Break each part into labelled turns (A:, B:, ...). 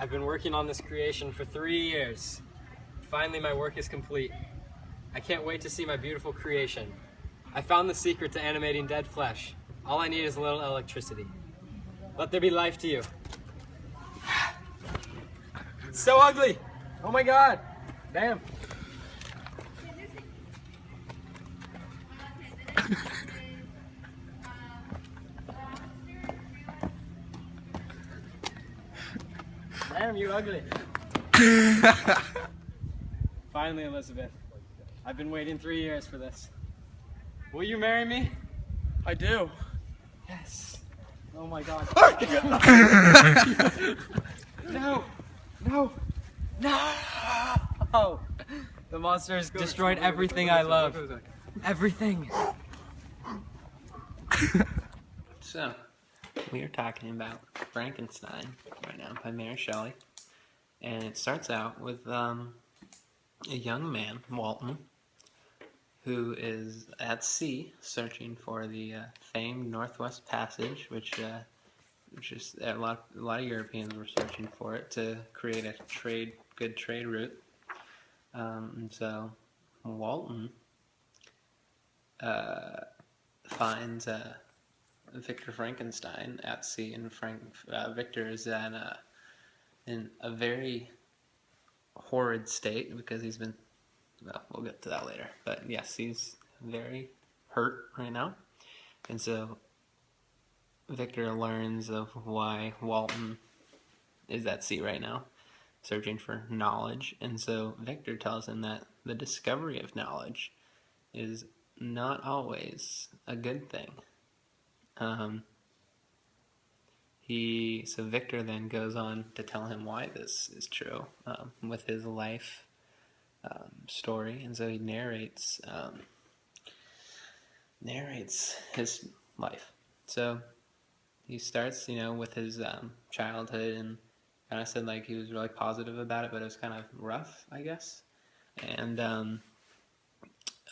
A: I've been working on this creation for 3 years. Finally, my work is complete. I can't wait to see my beautiful creation. I found the secret to animating dead flesh. All I need is a little electricity. Let there be life to you. It's so ugly! Oh my god! Damn. Damn, you ugly. Finally, Elizabeth. I've been waiting 3 years for this. Will you marry me?
B: I do.
A: Yes. Oh my god. No! No! No! The monster has destroyed everything I love. Everything.
C: So, we are talking about Frankenstein right now by Mary Shelley. And it starts out with a young man, Walton, who is at sea searching for the famed Northwest Passage, which is a lot of Europeans were searching for it to create a good trade route. And so Walton finds Victor Frankenstein at sea, and Victor is in a very horrid state because he's been, well, we'll get to that later, but yes, he's very hurt right now. And so Victor learns of why Walton is at sea right now, searching for knowledge. And so Victor tells him that the discovery of knowledge is not always a good thing. So Victor then goes on to tell him why this is true with his life story, and so he narrates his life. So he starts, with his childhood, and kind of said like he was really positive about it, but it was kind of rough, I guess. And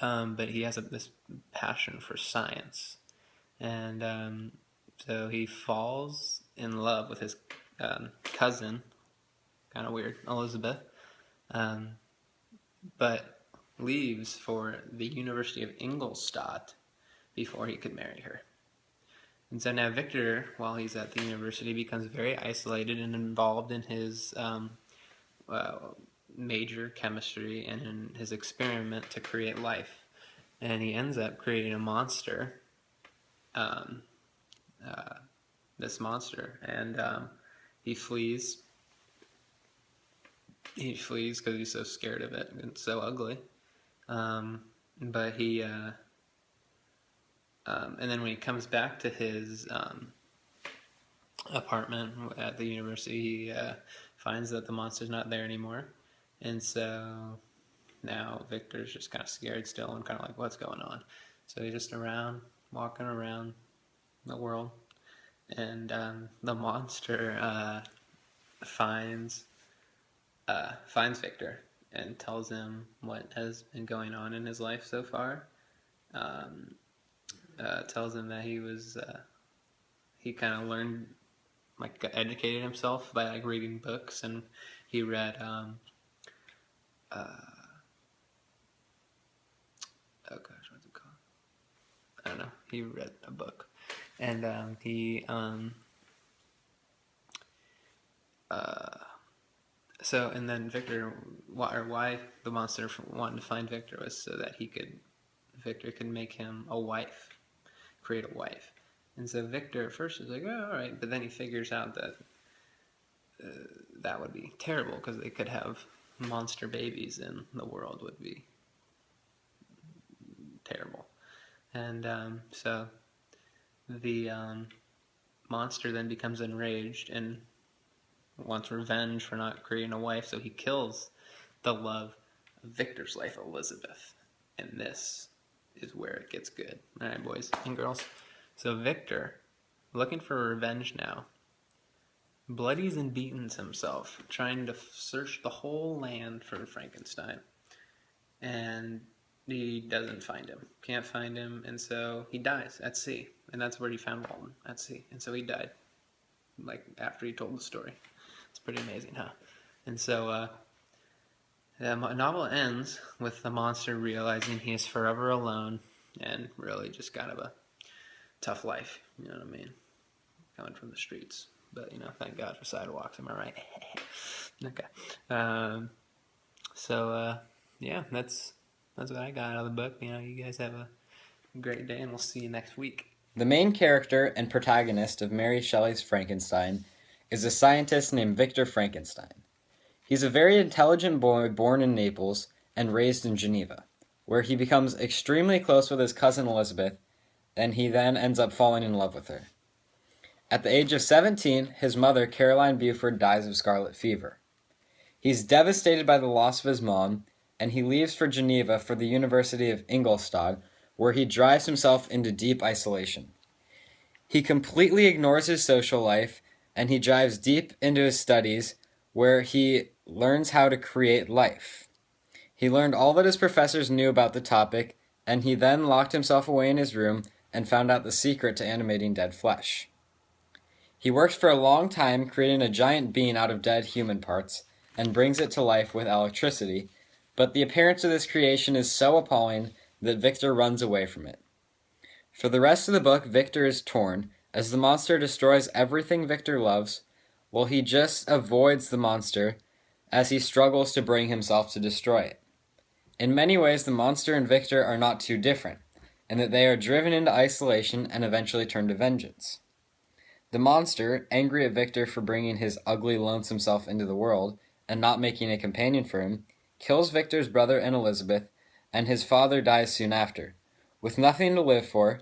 C: but he has this passion for science, and so he falls in love with his cousin, kind of weird, Elizabeth, but leaves for the University of Ingolstadt before he could marry her. And so now Victor, while he's at the university, becomes very isolated and involved in his major chemistry and in his experiment to create life. And he ends up creating a monster, this monster, and he flees. He flees because he's so scared of it, and it's so ugly. But he, and then when he comes back to his apartment at the university, he finds that the monster's not there anymore. And so now Victor's just kind of scared still and kind of like, what's going on? So he's just walking around the world. And the monster finds Victor and tells him what has been going on in his life so far. Tells him that he kind of learned, educated himself by reading books, and he read oh gosh, what's it called? I don't know. He read a book, and so, and then Victor, why the monster wanted to find Victor was so that Victor could make him a wife, create a wife. And so Victor at first is like, oh, all right, but then he figures out that that would be terrible because they could have monster babies and the world would be terrible. And so the monster then becomes enraged and wants revenge for not creating a wife, so he kills the love of Victor's life, Elizabeth. And this is where it gets good. All right, boys and girls. So Victor, looking for revenge now, bloodies and beatens himself, trying to search the whole land for Frankenstein. And he doesn't find him. Can't find him, and so he dies at sea. And that's where he found Walton, at sea. And so he died, after he told the story. It's pretty amazing, huh? And so the novel ends with the monster realizing he is forever alone and really just kind of a tough life. You know what I mean? Coming from the streets. But, thank God for sidewalks. Am I right? Okay. Yeah, that's what I got out of the book. You guys have a great day, and we'll see you next week.
B: The main character and protagonist of Mary Shelley's Frankenstein is a scientist named Victor Frankenstein. He's a very intelligent boy born in Naples and raised in Geneva, where he becomes extremely close with his cousin Elizabeth, and he then ends up falling in love with her. At the age of 17, his mother, Caroline Buford, dies of scarlet fever. He's devastated by the loss of his mom, and he leaves for Geneva for the University of Ingolstadt, where he drives himself into deep isolation. He completely ignores his social life, and he dives deep into his studies, where he learns how to create life. He learned all that his professors knew about the topic, and he then locked himself away in his room and found out the secret to animating dead flesh. He works for a long time creating a giant bean out of dead human parts and brings it to life with electricity, but the appearance of this creation is so appalling that Victor runs away from it. For the rest of the book, Victor is torn, as the monster destroys everything Victor loves, while he just avoids the monster as he struggles to bring himself to destroy it. In many ways, the monster and Victor are not too different, in that they are driven into isolation and eventually turn to vengeance. The monster, angry at Victor for bringing his ugly, lonesome self into the world and not making a companion for him, kills Victor's brother and Elizabeth, and his father dies soon after. With nothing to live for,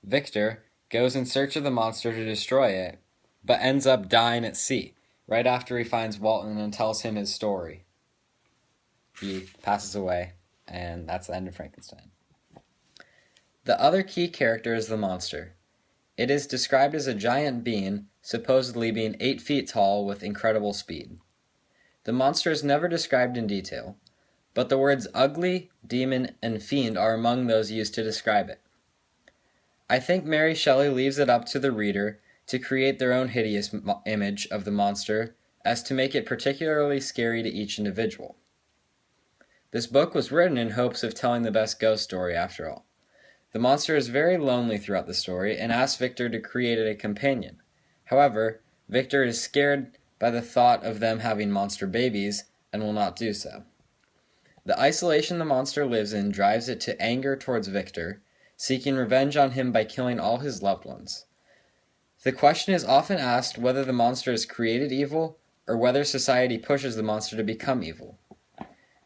B: Victor goes in search of the monster to destroy it, but ends up dying at sea, right after he finds Walton and tells him his story. He passes away, and that's the end of Frankenstein. The other key character is the monster. It is described as a giant being, supposedly being 8 feet tall with incredible speed. The monster is never described in detail, but the words ugly, demon, and fiend are among those used to describe it. I think Mary Shelley leaves it up to the reader to create their own hideous image of the monster as to make it particularly scary to each individual. This book was written in hopes of telling the best ghost story after all. The monster is very lonely throughout the story and asks Victor to create a companion. However, Victor is scared by the thought of them having monster babies and will not do so. The isolation the monster lives in drives it to anger towards Victor, seeking revenge on him by killing all his loved ones. The question is often asked whether the monster is created evil or whether society pushes the monster to become evil.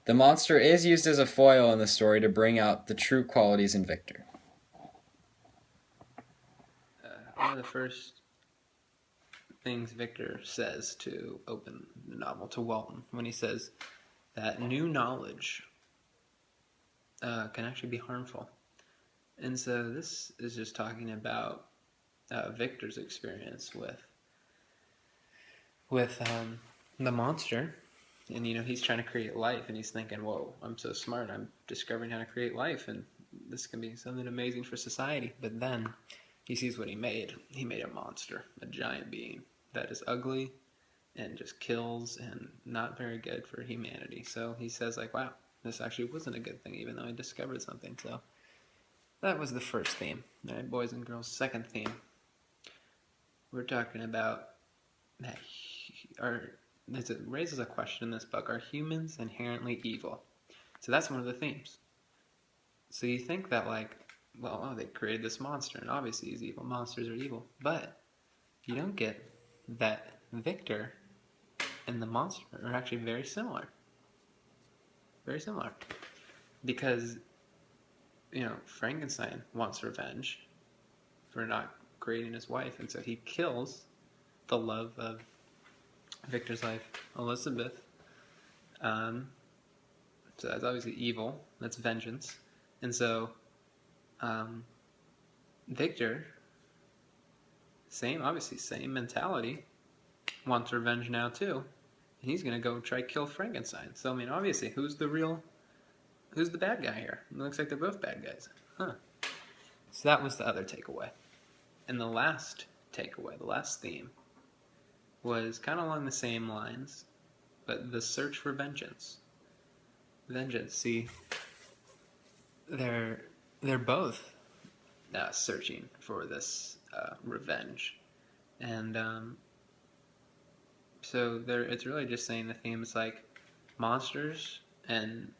B: The monster is used as a foil in the story to bring out the true qualities in Victor.
C: One of the first things Victor says to open the novel to Walton, when he says that new knowledge can actually be harmful. And so this is just talking about Victor's experience with the monster. And, he's trying to create life, and he's thinking, whoa, I'm so smart. I'm discovering how to create life, and this can be something amazing for society. But then he sees what he made. He made a monster, a giant being that is ugly and just kills and not very good for humanity. So he says, wow, this actually wasn't a good thing, even though I discovered something. So that was the first theme. All right, boys and girls, second theme. We're talking about that it raises a question in this book. Are humans inherently evil? So that's one of the themes. So you think that they created this monster, and obviously he's evil. Monsters are evil. But you don't get that Victor and the monster are actually very similar. Very similar. Because, Frankenstein wants revenge for not creating his wife, and so he kills the love of Victor's life, Elizabeth. So that's obviously evil. That's vengeance. And so Victor, same mentality, wants revenge now too. And he's going to go try to kill Frankenstein. So, obviously, who's the bad guy here? It looks like they're both bad guys. Huh. So that was the other takeaway. And the last takeaway, the last theme, was kind of along the same lines, but the search for vengeance. Vengeance. See, they're both searching for this revenge, and so it's really just saying the themes like monsters and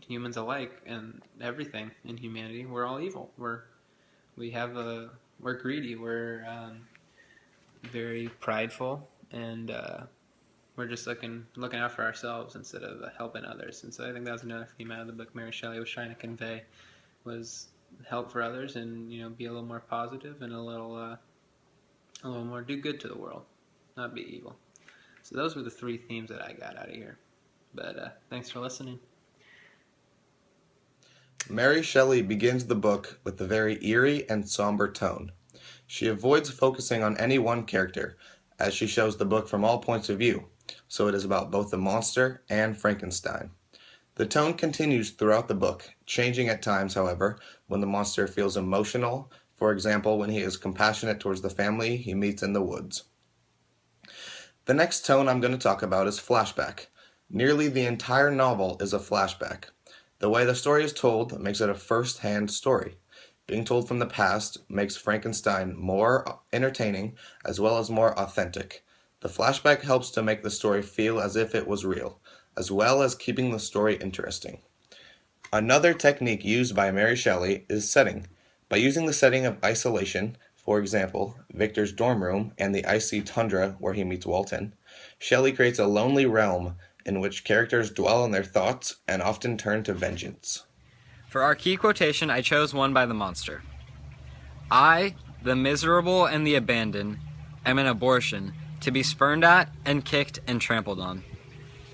C: humans alike, and everything in humanity. We're all evil. We're greedy. We're very prideful, and we're just looking out for ourselves instead of helping others. And so I think that was another theme out of the book Mary Shelley was trying to convey, was help for others, and be a little more positive, and a little more do good to the world, not be evil. So those were the three themes that I got out of here. But thanks for listening.
D: Mary Shelley begins the book with a very eerie and somber tone. She avoids focusing on any one character, as she shows the book from all points of view, so it is about both the monster and Frankenstein. The tone continues throughout the book, changing at times, however, when the monster feels emotional, for example, when he is compassionate towards the family he meets in the woods. The next tone I'm going to talk about is flashback. Nearly the entire novel is a flashback. The way the story is told makes it a first-hand story. Being told from the past makes Frankenstein more entertaining as well as more authentic. The flashback helps to make the story feel as if it was real, as well as keeping the story interesting. Another technique used by Mary Shelley is setting. By using the setting of isolation, for example, Victor's dorm room and the icy tundra where he meets Walton, Shelley creates a lonely realm in which characters dwell on their thoughts and often turn to vengeance.
B: For our key quotation, I chose one by the monster. I, the miserable and the abandoned, am an abortion, to be spurned at and kicked and trampled on.